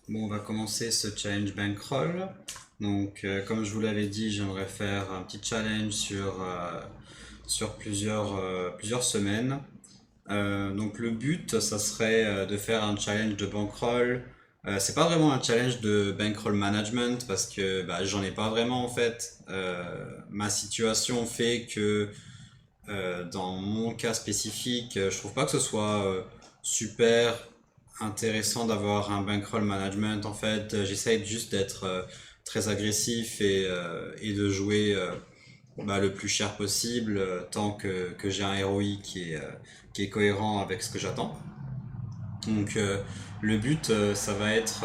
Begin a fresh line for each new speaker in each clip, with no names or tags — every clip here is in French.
Bon, on va commencer ce challenge bankroll. Donc, comme je vous l'avais dit, j'aimerais faire un petit challenge sur plusieurs semaines. Donc, le but, ça serait de faire un challenge de bankroll. C'est pas vraiment un challenge de bankroll management parce que bah, j'en ai pas vraiment en fait. Ma situation fait que dans mon cas spécifique, je trouve pas que ce soit super intéressant d'avoir un bankroll management. En fait, j'essaye juste d'être très agressif et de jouer bah, le plus cher possible tant que j'ai un ROI qui est cohérent avec ce que j'attends. Donc le but, ça va être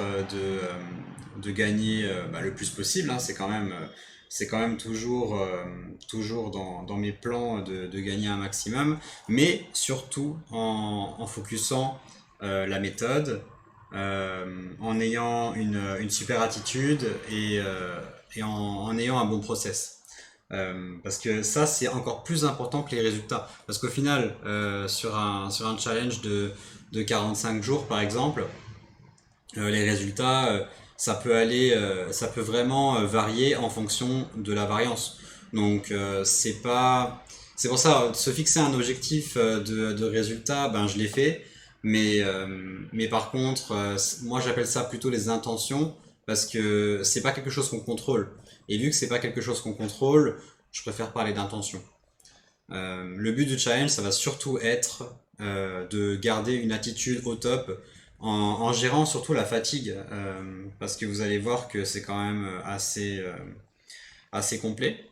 de gagner bah, le plus possible, hein. C'est quand même toujours dans mes plans de gagner un maximum, mais surtout en focusant la méthode, en ayant une super attitude et en ayant un bon process. Parce que ça, c'est encore plus important que les résultats. Parce qu'au final, sur un challenge de 45 jours, par exemple, les résultats, ça peut vraiment varier en fonction de la variance. Donc, c'est pour ça, se fixer un objectif de résultat, ben, je l'ai fait. Mais par contre, moi, j'appelle ça plutôt les intentions parce que c'est pas quelque chose qu'on contrôle. Et vu que c'est pas quelque chose qu'on contrôle, je préfère parler d'intention. Le but du challenge, ça va surtout être de garder une attitude au top en gérant surtout la fatigue, parce que vous allez voir que c'est quand même assez complet.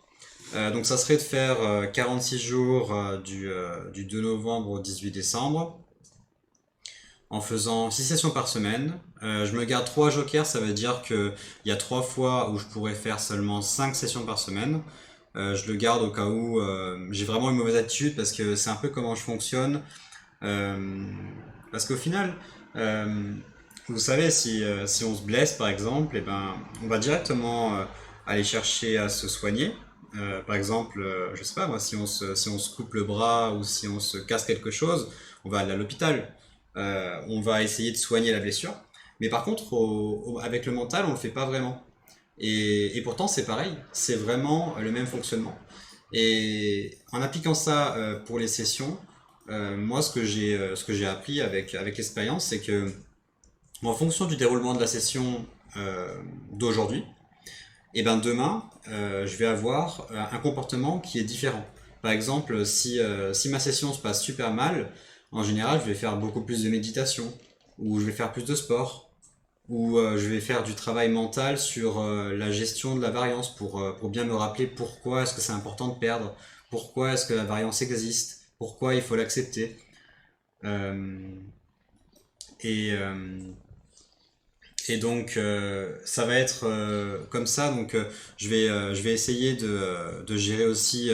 Donc ça serait de faire 46 jours du 2 novembre au 18 décembre en faisant 6 sessions par semaine. Je me garde 3 jokers, ça veut dire qu'il y a 3 fois où je pourrais faire seulement 5 sessions par semaine. Je le garde au cas où j'ai vraiment une mauvaise attitude parce que c'est un peu comment je fonctionne. Euh, Parce qu'au final, euh, vous savez, si on se blesse par exemple, eh ben, on va directement aller chercher à se soigner. Par exemple, je sais pas moi, si on se coupe le bras ou si on se casse quelque chose, on va aller à l'hôpital. On va essayer de soigner la blessure. Mais par contre, avec le mental, on le fait pas vraiment. Et pourtant, c'est pareil, c'est vraiment le même fonctionnement. Et en appliquant ça pour les sessions, moi, ce que j'ai appris avec l'expérience, c'est que en fonction du déroulement de la session d'aujourd'hui, et ben demain, je vais avoir un comportement qui est différent. Par exemple, si ma session se passe super mal, en général, je vais faire beaucoup plus de méditation, ou je vais faire plus de sport, ou je vais faire du travail mental sur la gestion de la variance pour bien me rappeler pourquoi est-ce que c'est important de perdre, pourquoi est-ce que la variance existe, pourquoi il faut l'accepter. Euh, et, euh, et donc ça va être comme ça. Donc je vais essayer de gérer aussi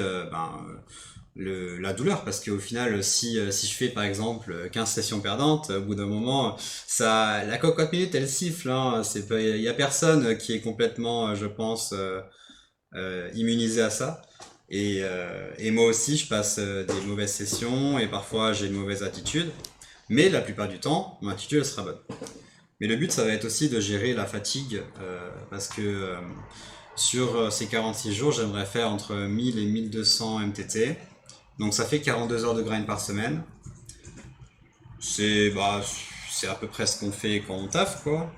la douleur parce qu'au final si je fais par exemple 15 sessions perdantes au bout d'un moment ça la cocotte minute elle siffle, hein. C'est pas, il y a personne qui est complètement je pense immunisé à ça et moi aussi je passe des mauvaises sessions et parfois j'ai une mauvaise attitude, mais la plupart du temps mon attitude elle sera bonne. Mais le but, ça va être aussi de gérer la fatigue, parce que sur ces 46 jours, j'aimerais faire entre 1000 et 1200 MTT. Donc ça fait 42 heures de grind par semaine. C'est bah, c'est à peu près ce qu'on fait quand on taffe, quoi.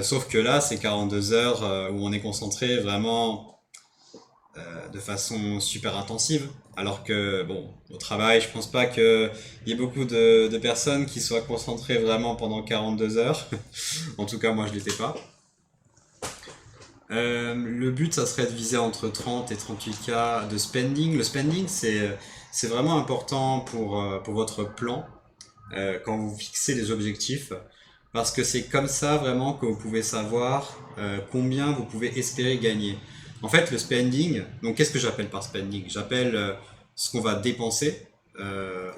Sauf que là, c'est 42 heures où on est concentré vraiment de façon super intensive. Alors que, bon, au travail, je pense pas qu'il y ait beaucoup de personnes qui soient concentrées vraiment pendant 42 heures. En tout cas, moi, je l'étais pas. Le but, ça serait de viser entre 30 et 38K de spending. Le spending, c'est vraiment important pour votre plan quand vous fixez des objectifs. Parce que c'est comme ça vraiment que vous pouvez savoir combien vous pouvez espérer gagner. En fait, le spending, donc qu'est-ce que j'appelle par spending? J'appelle ce qu'on va dépenser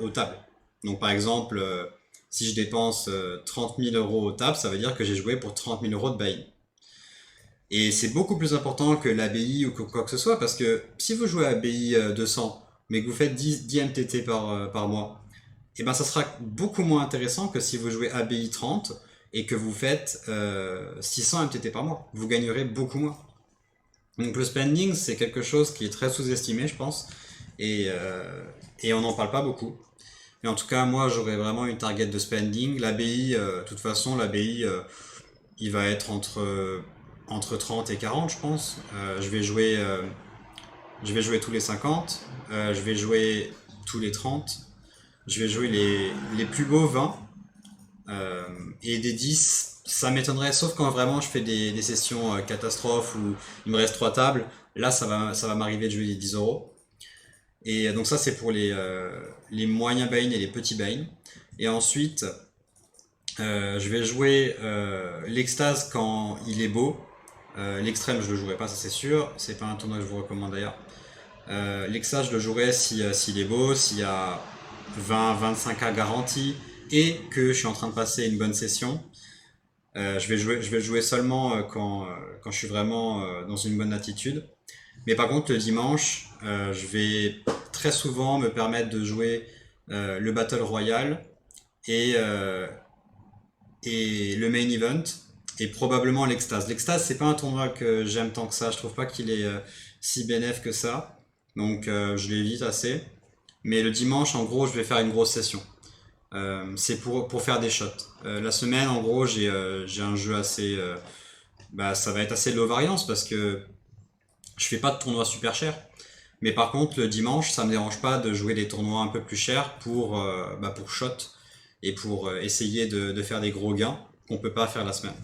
aux tables. Donc par exemple, si je dépense 30 000 euros aux tables, ça veut dire que j'ai joué pour 30 000 euros de buy. Et c'est beaucoup plus important que l'ABI ou que quoi que ce soit, parce que si vous jouez à ABI 200, mais que vous faites 10 MTT par mois, et ben ça sera beaucoup moins intéressant que si vous jouez ABI 30 et que vous faites 600 MTT par mois. Vous gagnerez beaucoup moins. Donc le spending, c'est quelque chose qui est très sous-estimé, je pense, et on n'en parle pas beaucoup. Mais en tout cas, moi, j'aurais vraiment une target de spending. L'ABI, de toute façon, l'ABI, il va être entre 30 et 40, je pense. Je vais jouer tous les 50, je vais jouer tous les 30, je vais jouer les plus beaux 20, et des 10, ça m'étonnerait, sauf quand vraiment je fais des sessions catastrophes où il me reste 3 tables. Là, ça va m'arriver de jouer des 10 euros. Et donc ça, c'est pour les moyens buy-in et les petits buy-in. Et ensuite, je vais jouer l'extase quand il est beau. L'extrême, je le jouerai pas, ça c'est sûr. C'est pas un tournoi que je vous recommande d'ailleurs. L'extase, je le jouerai s'il est beau, s'il y a 20-25K garantie et que je suis en train de passer une bonne session. Je vais le jouer seulement quand je suis vraiment dans une bonne attitude. Mais par contre, le dimanche, je vais très souvent me permettre de jouer le Battle Royale et le Main Event et probablement l'Extase. L'Extase, c'est pas un tournoi que j'aime tant que ça. Je trouve pas qu'il est si bénéf que ça. Donc je l'évite assez. Mais le dimanche, en gros, je vais faire une grosse session. C'est pour faire des shots. La semaine, en gros, j'ai un jeu assez... ça va être assez low variance parce que je fais pas de tournois super chers. Mais par contre, le dimanche, ça me dérange pas de jouer des tournois un peu plus chers pour shot et pour essayer de faire des gros gains qu'on peut pas faire la semaine.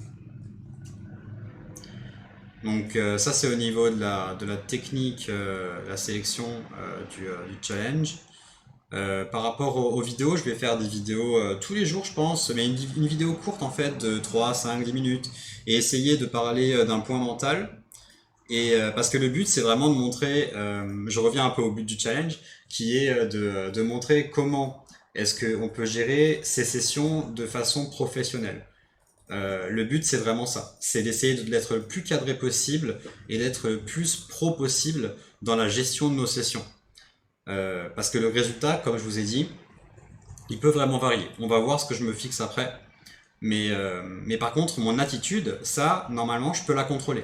Donc ça, c'est au niveau de la technique, la sélection du challenge. Par rapport aux vidéos, je vais faire des vidéos tous les jours, je pense, mais une vidéo courte en fait de 3, 5, 10 minutes et essayer de parler d'un point mental. Et parce que le but, c'est vraiment de montrer, je reviens un peu au but du challenge, qui est de montrer comment est-ce qu'on peut gérer ces sessions de façon professionnelle. Le but, c'est vraiment ça, c'est d'essayer d'être le plus cadré possible et d'être le plus pro possible dans la gestion de nos sessions. Parce que le résultat, comme je vous ai dit, il peut vraiment varier. On va voir ce que je me fixe après. Mais par contre, mon attitude, ça, normalement, je peux la contrôler.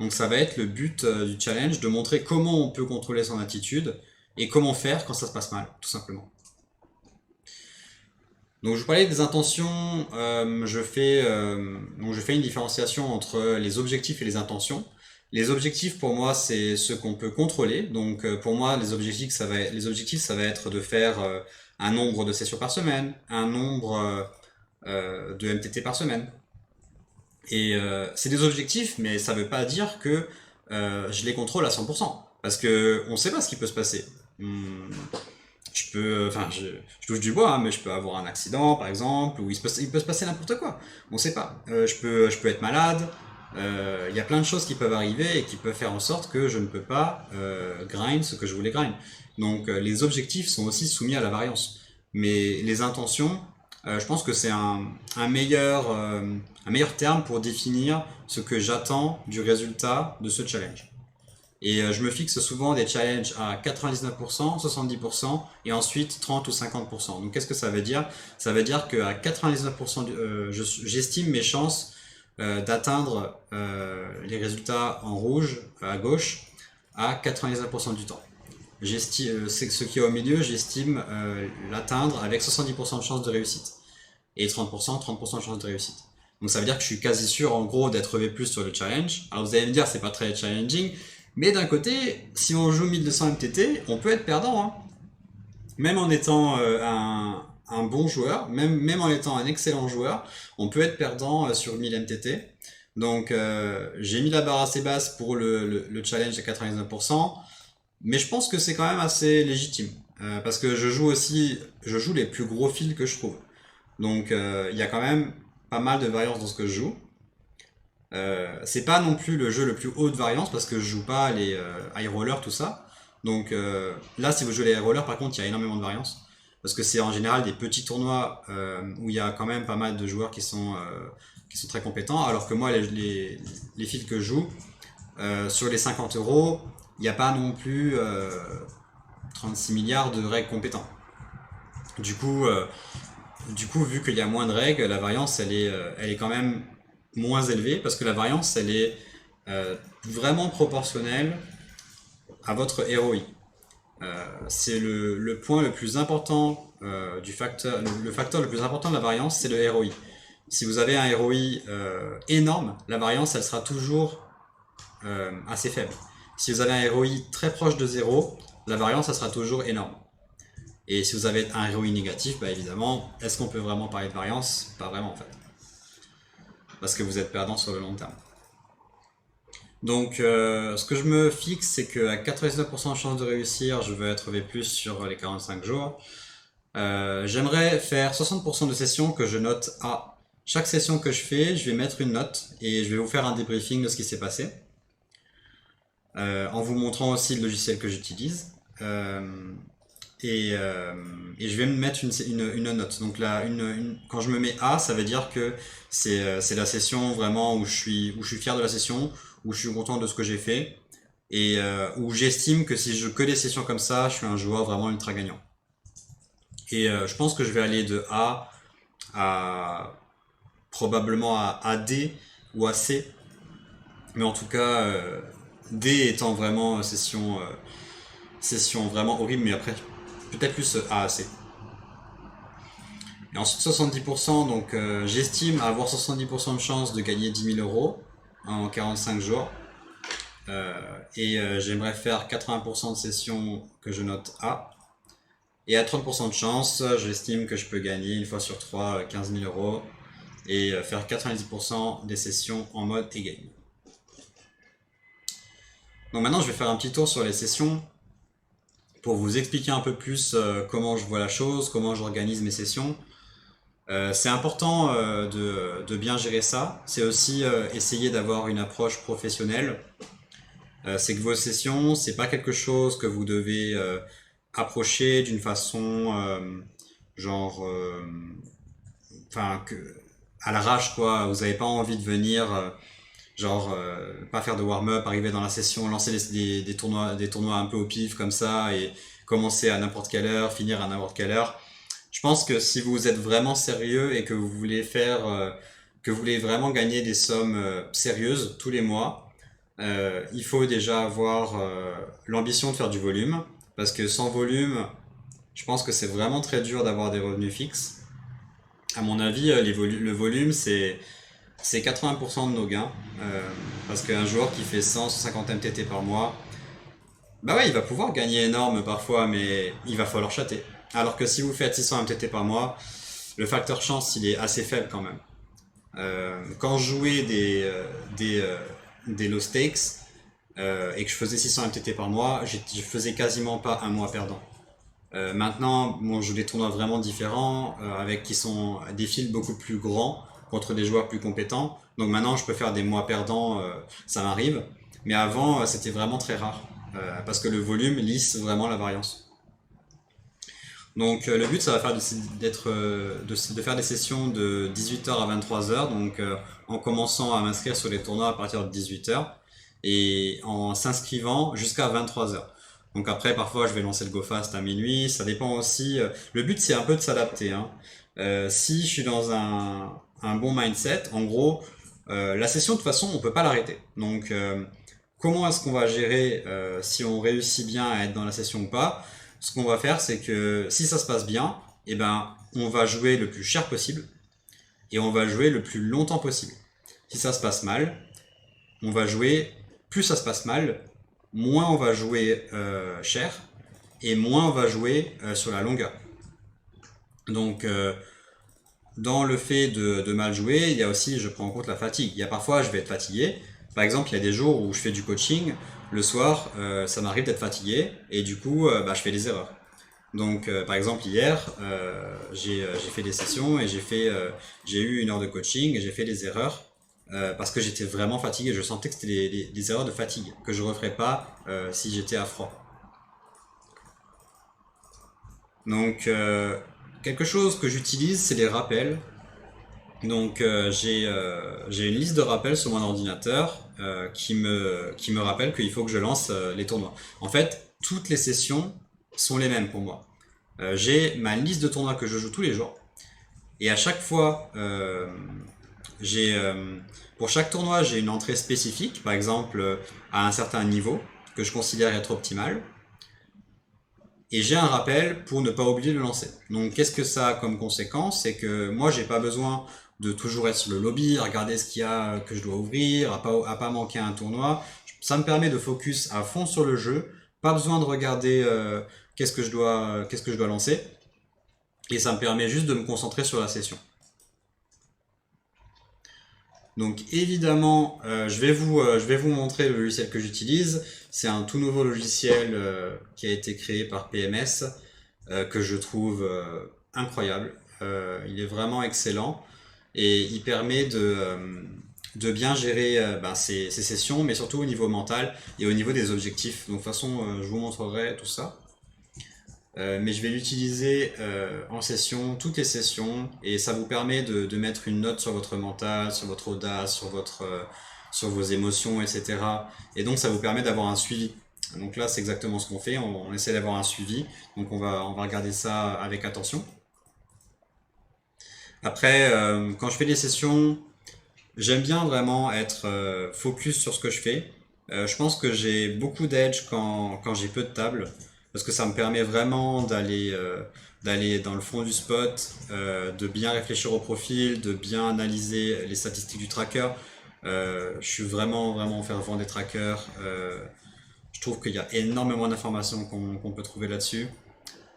Donc ça va être le but du challenge, de montrer comment on peut contrôler son attitude et comment faire quand ça se passe mal, tout simplement. Donc je vous parlais des intentions, je fais une différenciation entre les objectifs et les intentions. Les objectifs pour moi c'est ce qu'on peut contrôler, donc pour moi les objectifs ça va être de faire un nombre de sessions par semaine, un nombre de MTT par semaine. Et c'est des objectifs, mais ça veut pas dire que je les contrôle à 100%, parce que on sait pas ce qui peut se passer. Je touche du bois, hein, mais je peux avoir un accident par exemple, ou il peut se passer n'importe quoi. On sait pas. Je peux être malade. Il y a plein de choses qui peuvent arriver et qui peuvent faire en sorte que je ne peux pas grind ce que je voulais grind. Donc les objectifs sont aussi soumis à la variance. Mais les intentions, je pense que c'est un meilleur terme pour définir ce que j'attends du résultat de ce challenge. Et je me fixe souvent des challenges à 99%, 70% et ensuite 30 ou 50%. Donc qu'est-ce que ça veut dire? Ça veut dire qu'à 99%, j'estime mes chances d'atteindre les résultats en rouge à gauche à 99% du temps. C'est ce qui est au milieu, j'estime l'atteindre avec 70% de chance de réussite et 30% de chance de réussite. Donc ça veut dire que je suis quasi sûr en gros d'être V+ sur le challenge. Alors vous allez me dire c'est pas très challenging, mais d'un côté, si on joue 1200 MTT, on peut être perdant, hein. Même en étant un bon joueur, même en étant un excellent joueur, on peut être perdant sur 1000 MTT. Donc j'ai mis la barre assez basse pour le challenge à 99%, mais je pense que c'est quand même assez légitime. Parce que je joue les plus gros fils que je trouve. Donc il y a quand même pas mal de variance dans ce que je joue. C'est pas non plus le jeu le plus haut de variance parce que je joue pas les high rollers, tout ça. Donc là, si vous jouez les high rollers, par contre, il y a énormément de variance. Parce que c'est en général des petits tournois où il y a quand même pas mal de joueurs qui sont très compétents. Alors que moi, les fils que je joue, sur les 50 euros, il n'y a pas non plus 36 milliards de règles compétents. Du coup, du coup, vu qu'il y a moins de règles, la variance, elle est quand même moins élevée parce que la variance, elle est vraiment proportionnelle à votre ROI. C'est le point le plus important du facteur, le facteur le plus important de la variance, c'est le ROI. Si vous avez un ROI énorme, la variance, elle sera toujours assez faible. Si vous avez un ROI très proche de zéro, la variance, elle sera toujours énorme. Et si vous avez un ROI négatif, bah évidemment, est-ce qu'on peut vraiment parler de variance? Pas vraiment en fait. Parce que vous êtes perdant sur le long terme. Donc, ce que je me fixe, c'est qu'à 99% de chance de réussir, je veux être V+, sur les 45 jours. J'aimerais faire 60% de sessions que je note A. Chaque session que je fais, je vais mettre une note et je vais vous faire un débriefing de ce qui s'est passé. En vous montrant aussi le logiciel que j'utilise. Et je vais me mettre une note. Donc là, quand je me mets A, ça veut dire que c'est la session vraiment où je suis fier de la session, où je suis content de ce que j'ai fait, et où j'estime que si je que des sessions comme ça, je suis un joueur vraiment ultra gagnant. Et je pense que je vais aller de A à probablement à D ou à C, mais en tout cas D étant vraiment session vraiment horrible, mais après peut-être plus A à C. Et ensuite 70%, donc j'estime avoir 70% de chance de gagner 10 000 euros en 45 jours. J'aimerais faire 80% de sessions que je note A. Et à 30% de chance, j'estime que je peux gagner une fois sur 3 15 000 euros et faire 90% des sessions en mode e-game. Donc maintenant, je vais faire un petit tour sur les sessions pour vous expliquer un peu plus comment je vois la chose, comment j'organise mes sessions. C'est important de bien gérer ça. C'est aussi essayer d'avoir une approche professionnelle. C'est que vos sessions, c'est pas quelque chose que vous devez approcher d'une façon enfin à l'arrache quoi. Vous n'avez pas envie de venir pas faire de warm-up, arriver dans la session, lancer des tournois un peu au pif comme ça et commencer à n'importe quelle heure, finir à n'importe quelle heure. Je pense que si vous êtes vraiment sérieux et que vous voulez que vous voulez vraiment gagner des sommes sérieuses tous les mois, il faut déjà avoir l'ambition de faire du volume, parce que sans volume, je pense que c'est vraiment très dur d'avoir des revenus fixes. À mon avis, le volume, c'est 80% de nos gains, parce qu'un joueur qui fait 150 MTT par mois, bah ouais, il va pouvoir gagner énorme parfois, mais il va falloir chatter. Alors que si vous faites 600 MTT par mois, le facteur chance, il est assez faible quand même. Quand je jouais des low stakes et que je faisais 600 MTT par mois, je faisais quasiment pas un mois perdant. Maintenant, bon, je joue des tournois vraiment différents, qui sont des fields beaucoup plus grands contre des joueurs plus compétents. Donc maintenant, je peux faire des mois perdants, ça m'arrive. Mais avant, c'était vraiment très rare, parce que le volume lisse vraiment la variance. Donc le but, ça va faire de faire des sessions de 18h à 23h, donc en commençant à m'inscrire sur les tournois à partir de 18h et en s'inscrivant jusqu'à 23h. Donc après, parfois, je vais lancer le GoFast à minuit, ça dépend aussi. Le but, c'est un peu de s'adapter, hein. Si je suis dans un bon mindset, en gros, la session, de toute façon, on peut pas l'arrêter. Donc comment est-ce qu'on va gérer si on réussit bien à être dans la session ou pas? Ce qu'on va faire, c'est que si ça se passe bien, eh ben, on va jouer le plus cher possible et on va jouer le plus longtemps possible. Si ça se passe mal, on va jouer, plus ça se passe mal, moins on va jouer cher et moins on va jouer sur la longueur. Donc, dans le fait de mal jouer, il y a aussi, je prends en compte la fatigue. Il y a parfois, je vais être fatigué. Par exemple, il y a des jours où je fais du coaching, le soir, ça m'arrive d'être fatigué et du coup, je fais des erreurs. Donc, par exemple, hier, j'ai fait des sessions et j'ai eu une heure de coaching et j'ai fait des erreurs parce que j'étais vraiment fatigué. Je sentais que c'était des erreurs de fatigue que je ne referais pas si j'étais à froid. Donc, quelque chose que j'utilise, c'est les rappels. Donc j'ai une liste de rappels sur mon ordinateur qui me rappelle qu'il faut que je lance les tournois. En fait, toutes les sessions sont les mêmes pour moi. J'ai ma liste de tournois que je joue tous les jours Et à chaque fois, j'ai, pour chaque tournoi, j'ai une entrée spécifique, par exemple à un certain niveau que je considère être optimal. Et j'ai un rappel pour ne pas oublier de le lancer. Donc qu'est-ce que ça a comme conséquence? C'est que moi j'ai pas besoin de toujours être sur le lobby, à regarder ce qu'il y a que je dois ouvrir, à pas manquer un tournoi. Ça me permet de focus à fond sur le jeu, pas besoin de regarder qu'est-ce que je dois lancer, et ça me permet juste de me concentrer sur la session. Donc évidemment, je vais vous montrer le logiciel que j'utilise. C'est un tout nouveau logiciel qui a été créé par PMS que je trouve incroyable. Il est vraiment excellent et il permet de bien gérer ses sessions, mais surtout au niveau mental et au niveau des objectifs. Donc de toute façon, je vous montrerai tout ça. Mais je vais l'utiliser en session, toutes les sessions, et ça vous permet de mettre une note sur votre mental, sur votre audace, sur vos émotions, etc. Et donc ça vous permet d'avoir un suivi. Donc là, c'est exactement ce qu'on fait, on essaie d'avoir un suivi, donc on va regarder ça avec attention. Après, quand je fais des sessions, j'aime bien vraiment être focus sur ce que je fais. Je pense que j'ai beaucoup d'edge quand j'ai peu de tables, parce que ça me permet vraiment d'aller dans le fond du spot, de bien réfléchir au profil, de bien analyser les statistiques du tracker. Je suis vraiment fervent des trackers. Je trouve qu'il y a énormément d'informations qu'on peut trouver là-dessus.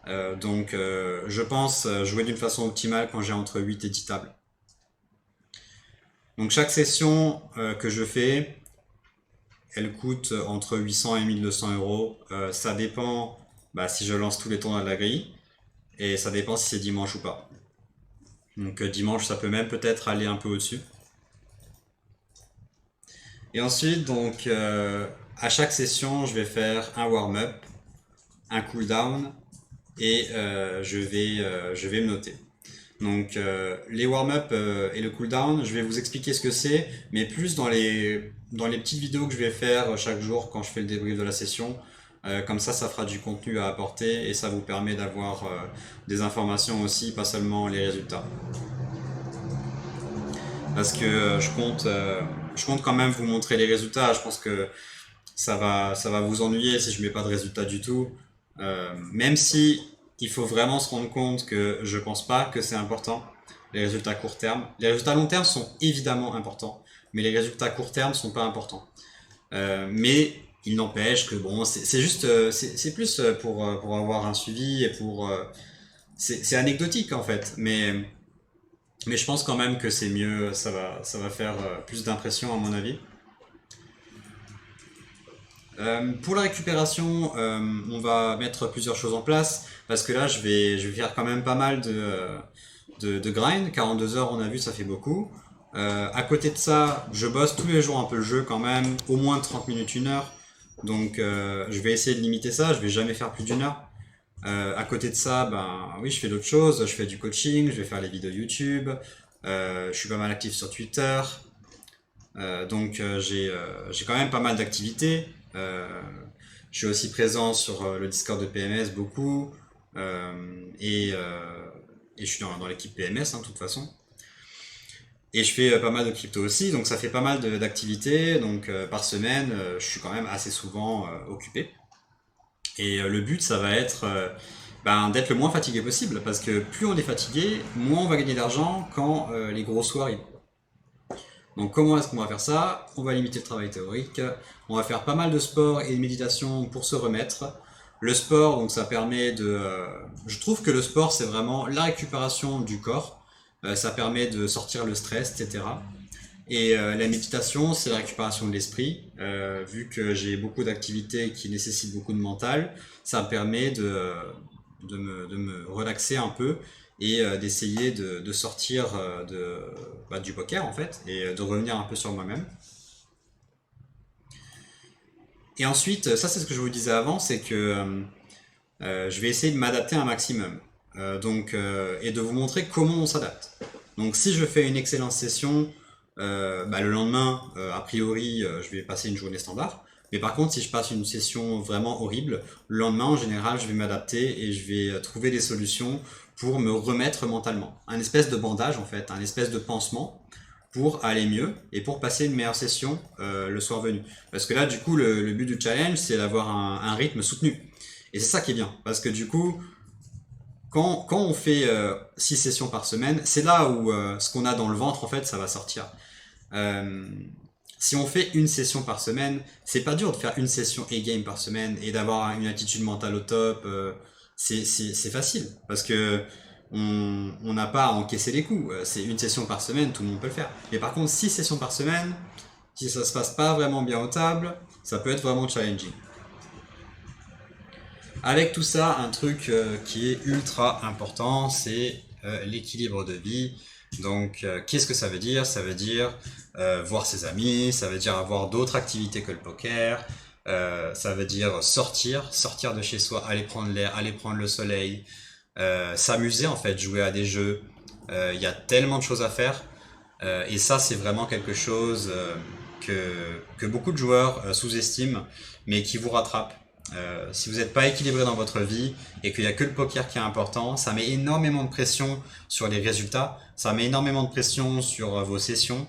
Je pense jouer d'une façon optimale quand j'ai entre 8 et 10 tables. Donc chaque session que je fais, elle coûte entre 800 et 1200 euros. Ça dépend si je lance tous les tournois de la grille et ça dépend si c'est dimanche ou pas. Donc dimanche, ça peut même peut-être aller un peu au-dessus. Et ensuite, à chaque session, je vais faire un warm-up, un cool-down et je vais me noter. Donc les warm-up et le cool-down, je vais vous expliquer ce que c'est, mais plus dans les petites vidéos que je vais faire chaque jour quand je fais le débrief de la session. Comme ça fera du contenu à apporter et ça vous permet d'avoir des informations aussi, pas seulement les résultats. Parce que je compte quand même vous montrer les résultats. Je pense que ça va vous ennuyer si je mets pas de résultats du tout. Même si il faut vraiment se rendre compte que je pense pas que c'est important, les résultats court terme. Les résultats long terme sont évidemment importants, mais les résultats court terme sont pas importants. Mais il n'empêche que bon, c'est juste, c'est plus pour avoir un suivi et c'est anecdotique en fait, mais je pense quand même que c'est mieux, ça va faire plus d'impression à mon avis. Pour la récupération, on va mettre plusieurs choses en place parce que là, je vais faire quand même pas mal de grind. 42 heures, on a vu, ça fait beaucoup. À côté de ça, je bosse tous les jours un peu le jeu quand même, au moins 30 minutes, 1 heure. Donc, je vais essayer de limiter ça. Je vais jamais faire plus d'1 heure. À côté de ça, oui, je fais d'autres choses. Je fais du coaching, je vais faire les vidéos YouTube. Je suis pas mal actif sur Twitter. J'ai quand même pas mal d'activités. Je suis aussi présent sur le Discord de PMS beaucoup et je suis dans l'équipe PMS de toute façon. Et je fais pas mal de crypto aussi, donc ça fait pas mal d'activités. Donc par semaine, je suis quand même assez souvent occupé. Et le but, ça va être d'être le moins fatigué possible, parce que plus on est fatigué, moins on va gagner d'argent quand les gros soirs arrivent. Donc comment est-ce qu'on va faire ça? On va limiter le travail théorique, on va faire pas mal de sport et de méditation pour se remettre. Le sport, donc ça permet je trouve que le sport, c'est vraiment la récupération du corps. Ça permet de sortir le stress, etc. Et la méditation, c'est la récupération de l'esprit. Vu que j'ai beaucoup d'activités qui nécessitent beaucoup de mental, ça me permet de me relaxer un peu et d'essayer de sortir du poker en fait et de revenir un peu sur moi-même. Et ensuite, ça c'est ce que je vous disais avant, c'est que je vais essayer de m'adapter un maximum et de vous montrer comment on s'adapte. Donc si je fais une excellente session, le lendemain, a priori, je vais passer une journée standard. Mais par contre, si je passe une session vraiment horrible, le lendemain, en général, je vais m'adapter et je vais trouver des solutions pour me remettre mentalement. Un espèce de bandage en fait, un espèce de pansement pour aller mieux et pour passer une meilleure session le soir venu. Parce que là, du coup, le but du challenge, c'est d'avoir un rythme soutenu. Et c'est ça qui est bien. Parce que du coup, quand on fait 6 sessions par semaine, c'est là où ce qu'on a dans le ventre, en fait, ça va sortir. Euh, Si on fait une session par semaine, c'est pas dur de faire une session A-game par semaine et d'avoir une attitude mentale au top. C'est facile parce que on n'a pas à encaisser les coups. C'est une session par semaine, tout le monde peut le faire. Mais par contre, 6 sessions par semaine, si ça se passe pas vraiment bien au table, ça peut être vraiment challenging. Avec tout ça, un truc qui est ultra important, c'est l'équilibre de vie. Donc, qu'est-ce que ça veut dire? Ça veut dire voir ses amis, ça veut dire avoir d'autres activités que le poker, ça veut dire sortir de chez soi, aller prendre l'air, aller prendre le soleil, s'amuser en fait, jouer à des jeux. Il y a tellement de choses à faire et ça, c'est vraiment quelque chose que beaucoup de joueurs sous-estiment, mais qui vous rattrape. Si vous n'êtes pas équilibré dans votre vie et qu'il n'y a que le poker qui est important, ça met énormément de pression sur les résultats, ça met énormément de pression sur vos sessions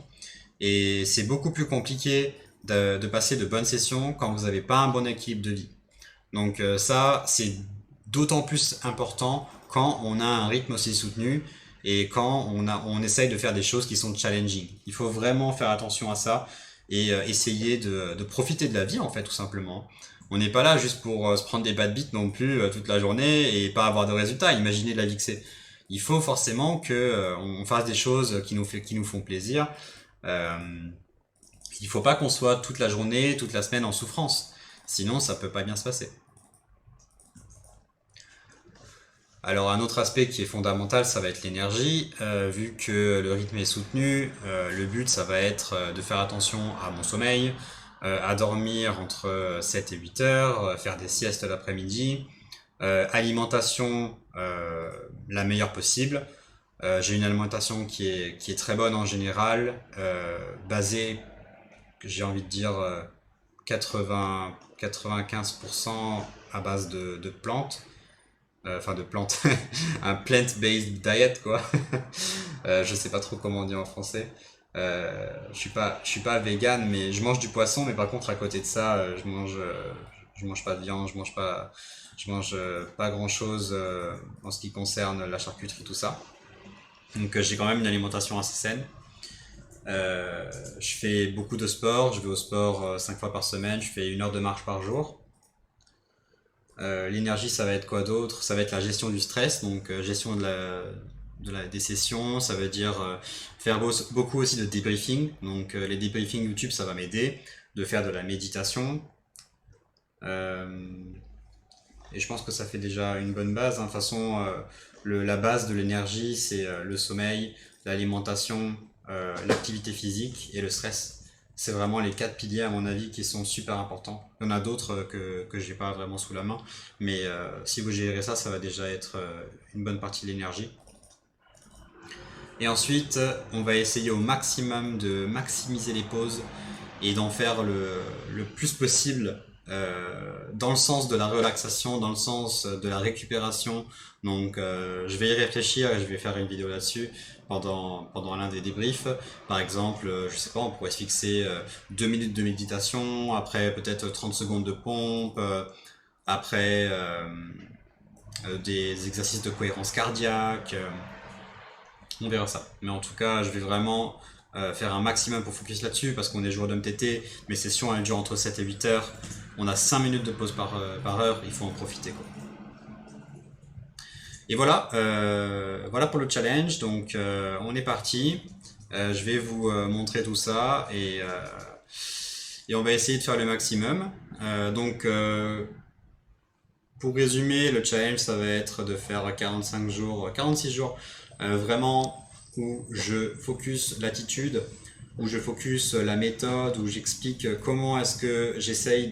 et c'est beaucoup plus compliqué de passer de bonnes sessions quand vous n'avez pas un bon équilibre de vie. Donc ça, c'est d'autant plus important quand on a un rythme aussi soutenu et quand on essaye de faire des choses qui sont challenging. Il faut vraiment faire attention à ça et essayer de profiter de la vie en fait tout simplement. On n'est pas là juste pour se prendre des bad beats non plus toute la journée et pas avoir de résultats. Imaginez la vie que c'est. Il faut forcément que on fasse des choses qui nous font plaisir. Euh, il faut pas qu'on soit toute la journée, toute la semaine en souffrance. Sinon, ça peut pas bien se passer. Alors un autre aspect qui est fondamental, ça va être l'énergie. Vu que le rythme est soutenu, le but ça va être de faire attention à mon sommeil, à dormir entre 7 et 8 heures, faire des siestes l'après-midi, alimentation la meilleure possible. J'ai une alimentation qui est très bonne en général, basée, j'ai envie de dire, 80-95% à base de plantes. Enfin de plantes, un plant-based diet quoi. Je sais pas trop comment on dit en français. Je suis pas vegan, mais je mange du poisson, mais par contre à côté de ça, je mange pas de viande, je mange pas grand chose en ce qui concerne la charcuterie tout ça. Donc j'ai quand même une alimentation assez saine. Je fais beaucoup de sport, je vais au sport 5 fois par semaine, je fais 1 heure de marche par jour. L'énergie, ça va être quoi d'autre? Ça va être la gestion du stress, donc gestion des sessions, ça veut dire faire beaucoup aussi de débriefing. Donc les débriefings YouTube, ça va m'aider, de faire de la méditation. Euh, et je pense que ça fait déjà une bonne base, hein. De toute façon, la base de l'énergie, c'est le sommeil, l'alimentation, l'activité physique et le stress. C'est vraiment les 4 piliers, à mon avis, qui sont super importants. Il y en a d'autres que j'ai pas vraiment sous la main, mais si vous gérez ça, ça va déjà être une bonne partie de l'énergie. Et ensuite, on va essayer au maximum de maximiser les pauses et d'en faire le plus possible dans le sens de la relaxation, dans le sens de la récupération. Donc je vais y réfléchir et je vais faire une vidéo là-dessus pendant l'un des débriefs. Par exemple, je sais pas, on pourrait se fixer 2 minutes de méditation, après peut-être 30 secondes de pompe, après des exercices de cohérence cardiaque. On verra ça. Mais en tout cas, je vais vraiment faire un maximum pour focus là-dessus parce qu'on est joueur d'MTT. Mes sessions elles durent entre 7 et 8 heures. On a 5 minutes de pause par heure. Il faut en profiter quoi. Et voilà, voilà pour le challenge. Donc on est parti. Je vais vous montrer tout ça et on va essayer de faire le maximum. Donc pour résumer, le challenge ça va être de faire 45 jours, 46 jours vraiment où je focus l'attitude, où je focus la méthode, où j'explique comment est-ce que j'essaye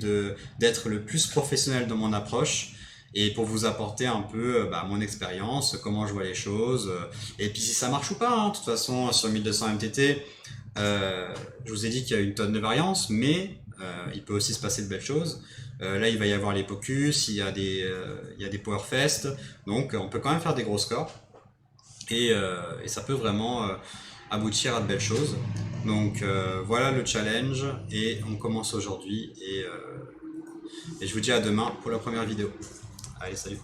d'être le plus professionnel dans mon approche et pour vous apporter un peu mon expérience, comment je vois les choses et puis si ça marche ou pas, hein. De toute façon sur 1200 MTT, je vous ai dit qu'il y a une tonne de variance, mais il peut aussi se passer de belles choses. Là, il va y avoir les Pocus, il y a des Powerfest, donc on peut quand même faire des gros scores. et ça peut vraiment aboutir à de belles choses. Donc voilà le challenge et on commence aujourd'hui et je vous dis à demain pour la première vidéo. Allez, salut!